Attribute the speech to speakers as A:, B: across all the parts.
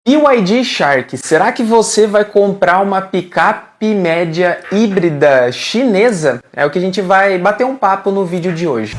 A: BYD Shark, será que você vai comprar uma picape média híbrida chinesa? É o que a gente vai bater um papo no vídeo de hoje.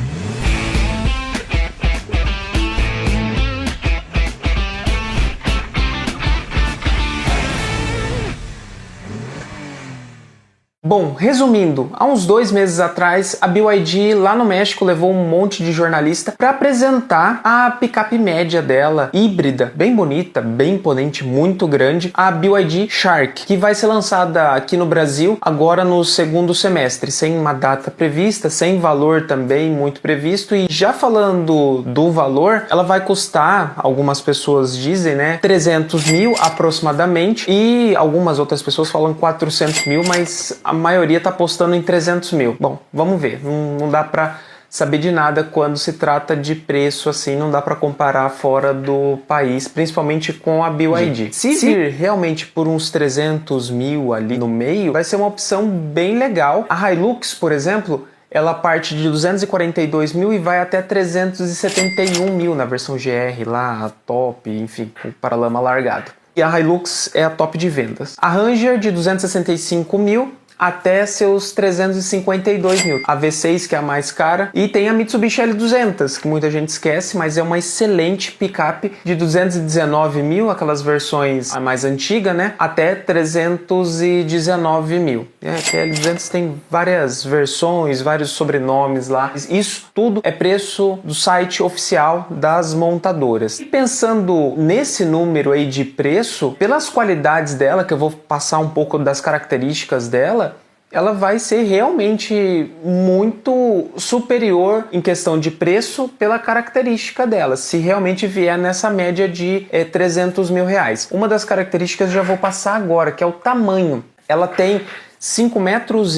A: Bom, resumindo, há uns 2 meses atrás, a BYD lá no México levou um monte de jornalista para apresentar a picape média dela, híbrida, bem bonita, bem imponente, muito grande, a BYD Shark, que vai ser lançada aqui no Brasil agora no segundo semestre, sem uma data prevista, sem valor também muito previsto. E já falando do valor, ela vai custar, algumas pessoas dizem, né, 300 mil aproximadamente, e algumas outras pessoas falam 400 mil, mas a maioria tá apostando em 300 mil. Bom, vamos ver. Não dá pra saber de nada quando se trata de preço assim, não dá pra comparar fora do país, principalmente com a BYD. Se vir realmente por uns 300 mil ali no meio, vai ser uma opção bem legal. A Hilux, por exemplo, ela parte de 242 mil e vai até 371 mil na versão GR lá, a top, enfim, o paralama largado. E a Hilux é a top de vendas. A Ranger de 265 mil até seus 352 mil. A V6, que é a mais cara, e tem a Mitsubishi L200, que muita gente esquece, mas é uma excelente picape de 219 mil, aquelas versões a mais antiga, né, até 319 mil. Que a L200 tem várias versões, vários sobrenomes lá. Isso tudo é preço do site oficial das montadoras. E pensando nesse número aí de preço, pelas qualidades dela, que eu vou passar um pouco das características dela, ela vai ser realmente muito superior em questão de preço pela característica dela, se realmente vier nessa média de 300 mil reais. Uma das características eu já vou passar agora, que é o tamanho. Ela tem 5,46 metros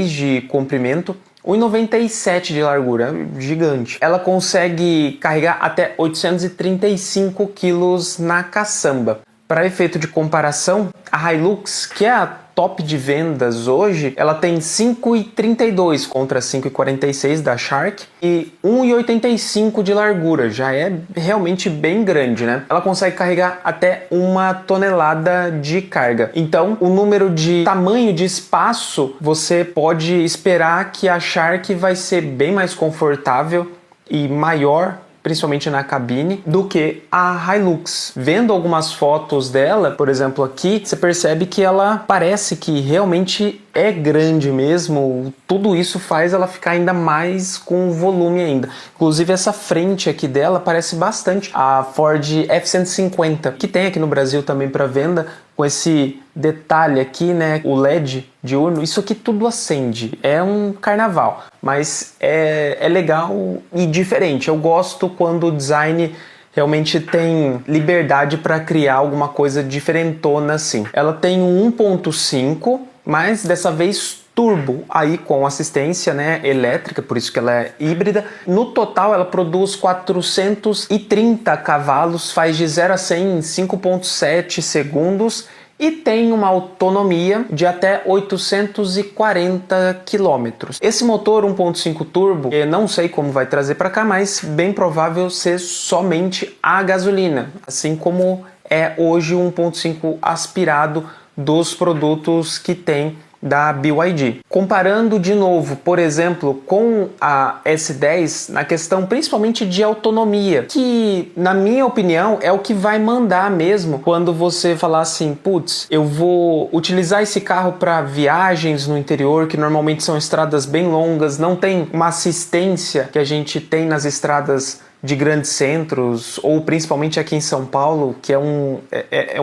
A: de comprimento, 1,97 de largura, gigante. Ela consegue carregar até 835 quilos na caçamba. Para efeito de comparação, a Hilux, que é a top de vendas hoje, ela tem 5,32 contra 5,46 da Shark e 1,85 de largura, já é realmente bem grande, né? Ela consegue carregar até 1 tonelada de carga. Então, o número de tamanho de espaço, você pode esperar que a Shark vai ser bem mais confortável e maior, principalmente na cabine, do que a Hilux. Vendo algumas fotos dela, por exemplo aqui, você percebe que ela parece que realmente é grande mesmo. Tudo isso faz ela ficar ainda mais com volume ainda. Inclusive essa frente aqui dela parece bastante a Ford F-150, que tem aqui no Brasil também para venda, com esse detalhe aqui, né, o LED diurno. Isso aqui tudo acende, é um carnaval, mas é legal e diferente. Eu gosto quando o design realmente tem liberdade para criar alguma coisa diferentona assim. Ela tem um 1.5, mas dessa vez turbo, aí com assistência, né, elétrica, por isso que ela é híbrida. No total ela produz 430 cavalos, faz de 0 a 100 em 5,7 segundos e tem uma autonomia de até 840 km. Esse motor 1.5 turbo, eu não sei como vai trazer para cá, mas bem provável ser somente a gasolina, assim como é hoje o 1.5 aspirado dos produtos que tem da BYD. Comparando de novo, por exemplo, com a S10, na questão principalmente de autonomia, que na minha opinião é o que vai mandar mesmo quando você falar assim, putz, eu vou utilizar esse carro para viagens no interior, que normalmente são estradas bem longas, não tem uma assistência que a gente tem nas estradas de grandes centros, ou principalmente aqui em São Paulo, que é um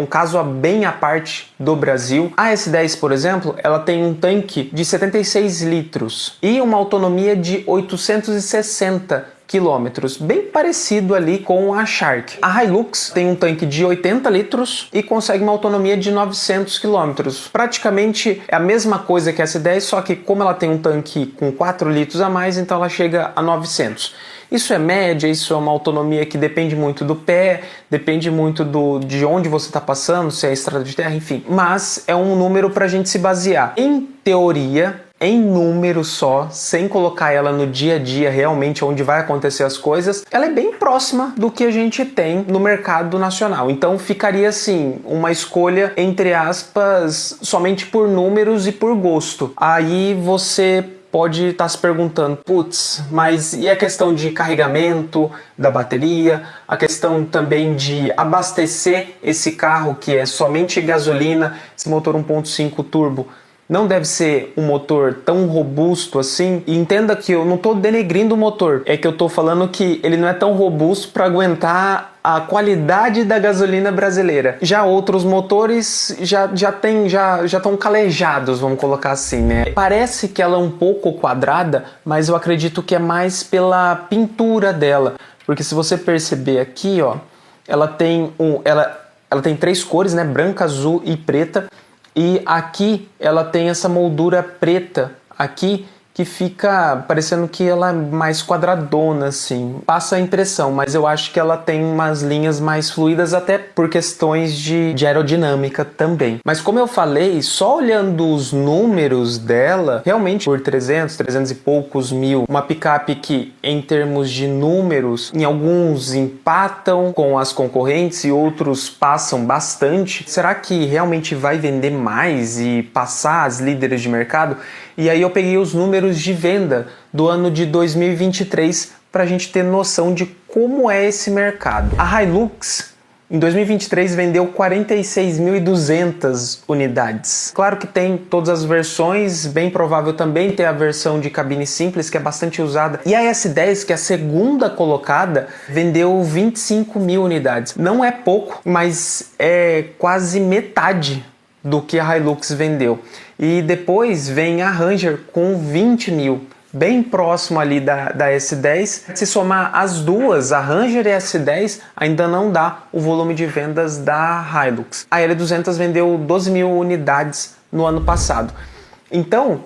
A: caso bem à parte do Brasil. A S10, por exemplo, ela tem um tanque de 76 litros e uma autonomia de 860 quilômetros, bem parecido ali com a Shark. A Hilux tem um tanque de 80 litros e consegue uma autonomia de 900 quilômetros. Praticamente é a mesma coisa que a S10, só que como ela tem um tanque com 4 litros a mais, então ela chega a 900. Isso é média, isso é uma autonomia que depende muito do pé, depende muito de onde você está passando, se é estrada de terra, enfim. Mas é um número para a gente se basear. Em teoria, em número só, sem colocar ela no dia a dia realmente onde vai acontecer as coisas, ela é bem próxima do que a gente tem no mercado nacional. Então ficaria assim, uma escolha entre aspas, somente por números e por gosto. Aí você pode estar se perguntando, putz, mas e a questão de carregamento da bateria, a questão também de abastecer esse carro que é somente gasolina, esse motor 1.5 turbo, não deve ser um motor tão robusto assim. E entenda que eu não estou denegrindo o motor, é que eu estou falando que ele não é tão robusto para aguentar a qualidade da gasolina brasileira. Já outros motores já estão calejados, vamos colocar assim, né? Parece que ela é um pouco quadrada, mas eu acredito que é mais pela pintura dela. Porque se você perceber aqui, ó, ela tem três cores, né? Branca, azul e preta. E aqui ela tem essa moldura preta aqui que fica parecendo que ela é mais quadradona assim. Passa a impressão, mas eu acho que ela tem umas linhas mais fluidas até por questões de aerodinâmica também. Mas como eu falei, só olhando os números dela, realmente por 300 e poucos mil, uma picape que em termos de números, em alguns empatam com as concorrentes e outros passam bastante. Será que realmente vai vender mais e passar as líderes de mercado? E aí eu peguei os números de venda do ano de 2023 para a gente ter noção de como é esse mercado. A Hilux em 2023 vendeu 46.200 unidades. Claro que tem todas as versões, bem provável também ter a versão de cabine simples, que é bastante usada. E a S10, que é a segunda colocada, vendeu 25 mil unidades. Não é pouco, mas é quase metade do que a Hilux vendeu. E depois vem a Ranger com 20 mil, bem próximo ali da S10. Se somar as duas, a Ranger e a S10, ainda não dá o volume de vendas da Hilux. A L200 vendeu 12 mil unidades no ano passado. Então,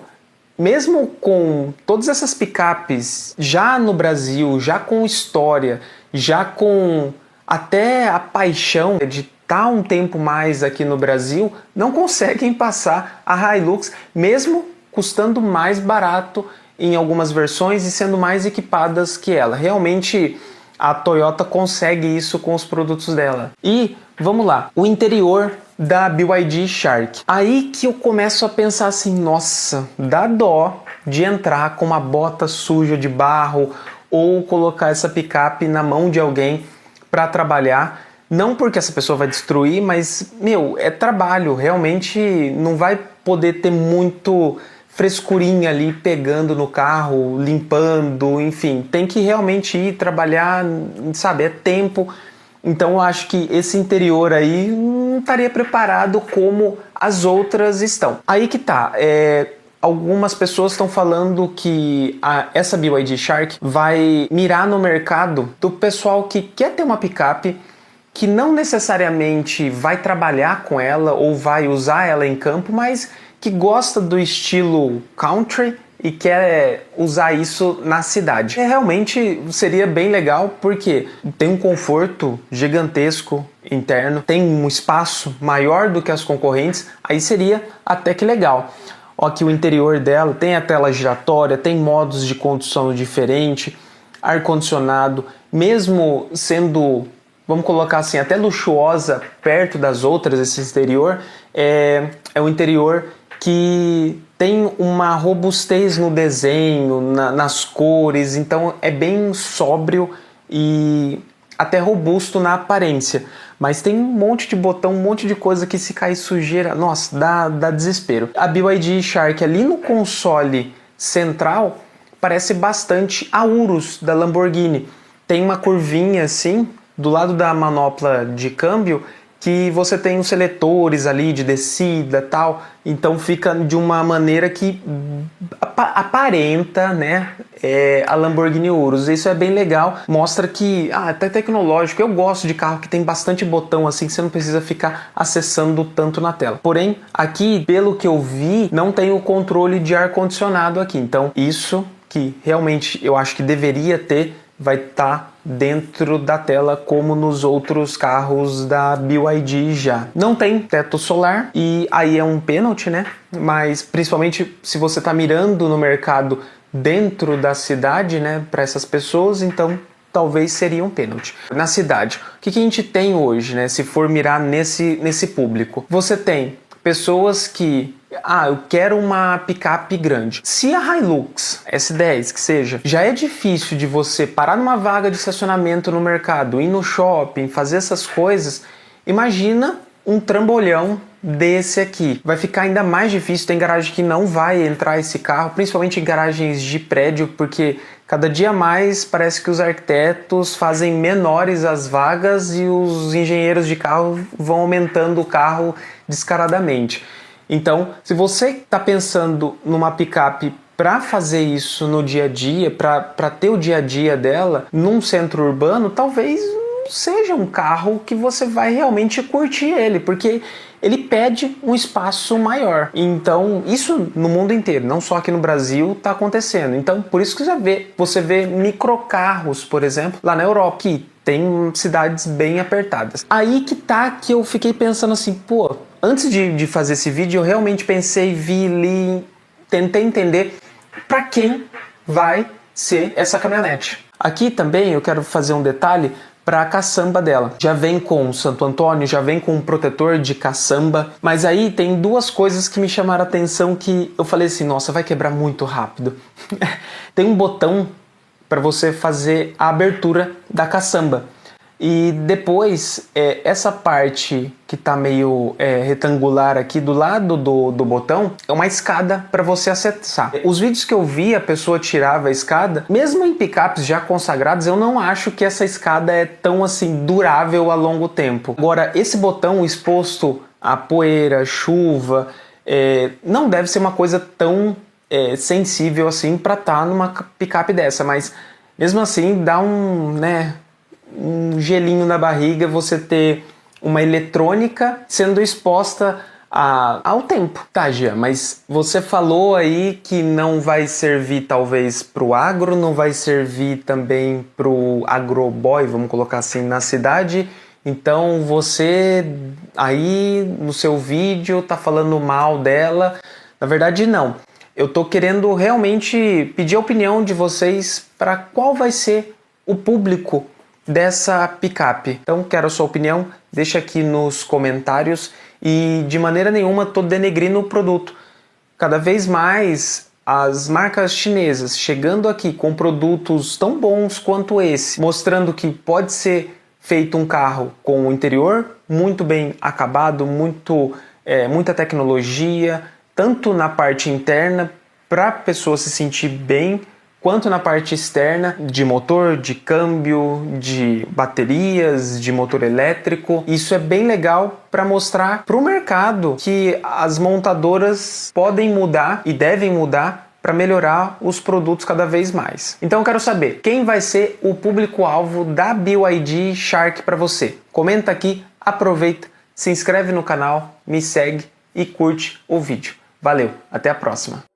A: mesmo com todas essas picapes já no Brasil, já com história, já com até a paixão de um tempo mais aqui no Brasil, não conseguem passar a Hilux, mesmo custando mais barato em algumas versões e sendo mais equipadas que ela. Realmente a Toyota consegue isso com os produtos dela. E vamos lá, o interior da BYD Shark. Aí que eu começo a pensar assim, nossa, dá dó de entrar com uma bota suja de barro ou colocar essa picape na mão de alguém para trabalhar. Não porque essa pessoa vai destruir, mas, é trabalho. Realmente não vai poder ter muito frescurinha ali pegando no carro, limpando, enfim. Tem que realmente ir trabalhar, sabe? É tempo. Então eu acho que esse interior aí não estaria preparado como as outras estão. Aí que tá. Algumas pessoas estão falando que essa BYD Shark vai mirar no mercado do pessoal que quer ter uma picape, que não necessariamente vai trabalhar com ela ou vai usar ela em campo, mas que gosta do estilo country e quer usar isso na cidade. Realmente seria bem legal porque tem um conforto gigantesco interno, tem um espaço maior do que as concorrentes, aí seria até que legal. Ó, aqui o interior dela tem a tela giratória, tem modos de condução diferente, ar-condicionado, mesmo sendo, vamos colocar assim, até luxuosa perto das outras, esse exterior, é um interior que tem uma robustez no desenho, nas cores, então é bem sóbrio e até robusto na aparência. Mas tem um monte de botão, um monte de coisa que se cair sujeira, nossa, dá desespero. A BYD Shark ali no console central parece bastante a Urus da Lamborghini. Tem uma curvinha assim, do lado da manopla de câmbio, que você tem os seletores ali de descida e tal, então fica de uma maneira que aparenta, né, a Lamborghini Urus. Isso é bem legal, mostra que até tecnológico. Eu gosto de carro que tem bastante botão assim, que você não precisa ficar acessando tanto na tela. Porém, aqui, pelo que eu vi, não tem o controle de ar-condicionado aqui, então isso que realmente eu acho que deveria ter, vai estar dentro da tela como nos outros carros da BYD já. Não tem teto solar e aí é um pênalti, né? Mas principalmente se você está mirando no mercado dentro da cidade, né, para essas pessoas, então talvez seria um pênalti. Na cidade, o que a gente tem hoje, né, se for mirar nesse público? Você tem pessoas que eu quero uma picape grande. Se a Hilux S10, que seja, já é difícil de você parar numa vaga de estacionamento no mercado, ir no shopping, fazer essas coisas, imagina um trambolhão desse aqui. Vai ficar ainda mais difícil, tem garagem que não vai entrar esse carro, principalmente em garagens de prédio, porque cada dia mais parece que os arquitetos fazem menores as vagas e os engenheiros de carro vão aumentando o carro descaradamente. Então, se você está pensando numa picape para fazer isso no dia a dia, para ter o dia a dia dela num centro urbano, talvez seja um carro que você vai realmente curtir ele, porque ele pede um espaço maior. Então, isso no mundo inteiro, não só aqui no Brasil, está acontecendo. Então, por isso que você vê microcarros, por exemplo, lá na Europa, que tem cidades bem apertadas. Aí que eu fiquei pensando assim, pô, antes de fazer esse vídeo, eu realmente pensei, li, tentei entender para quem vai ser essa caminhonete. Aqui também eu quero fazer um detalhe para a caçamba dela. Já vem com Santo Antônio, já vem com um protetor de caçamba, mas aí tem duas coisas que me chamaram a atenção que eu falei assim, nossa, vai quebrar muito rápido. Tem um botão para você fazer a abertura da caçamba. E depois, essa parte que está meio retangular aqui do lado do botão, é uma escada para você acessar. Os vídeos que eu vi, a pessoa tirava a escada, mesmo em picapes já consagradas, eu não acho que essa escada é tão assim durável a longo tempo. Agora, esse botão exposto a poeira, chuva, não deve ser uma coisa tão sensível assim para estar numa picape dessa, mas mesmo assim dá um gelinho na barriga você ter uma eletrônica sendo exposta ao tempo. Tá, Gia, mas você falou aí que não vai servir talvez pro agro, não vai servir também pro agroboy, vamos colocar assim, na cidade. Então você aí no seu vídeo tá falando mal dela. Na verdade não. Eu tô querendo realmente pedir a opinião de vocês para qual vai ser o público dessa picape. Então quero a sua opinião, deixa aqui nos comentários e de maneira nenhuma estou denegrindo o produto. Cada vez mais as marcas chinesas chegando aqui com produtos tão bons quanto esse, mostrando que pode ser feito um carro com o interior muito bem acabado, muita tecnologia, tanto na parte interna para a pessoa se sentir bem, quanto na parte externa de motor, de câmbio, de baterias, de motor elétrico. Isso é bem legal para mostrar para o mercado que as montadoras podem mudar e devem mudar para melhorar os produtos cada vez mais. Então eu quero saber, quem vai ser o público-alvo da BYD Shark para você? Comenta aqui, aproveita, se inscreve no canal, me segue e curte o vídeo. Valeu, até a próxima!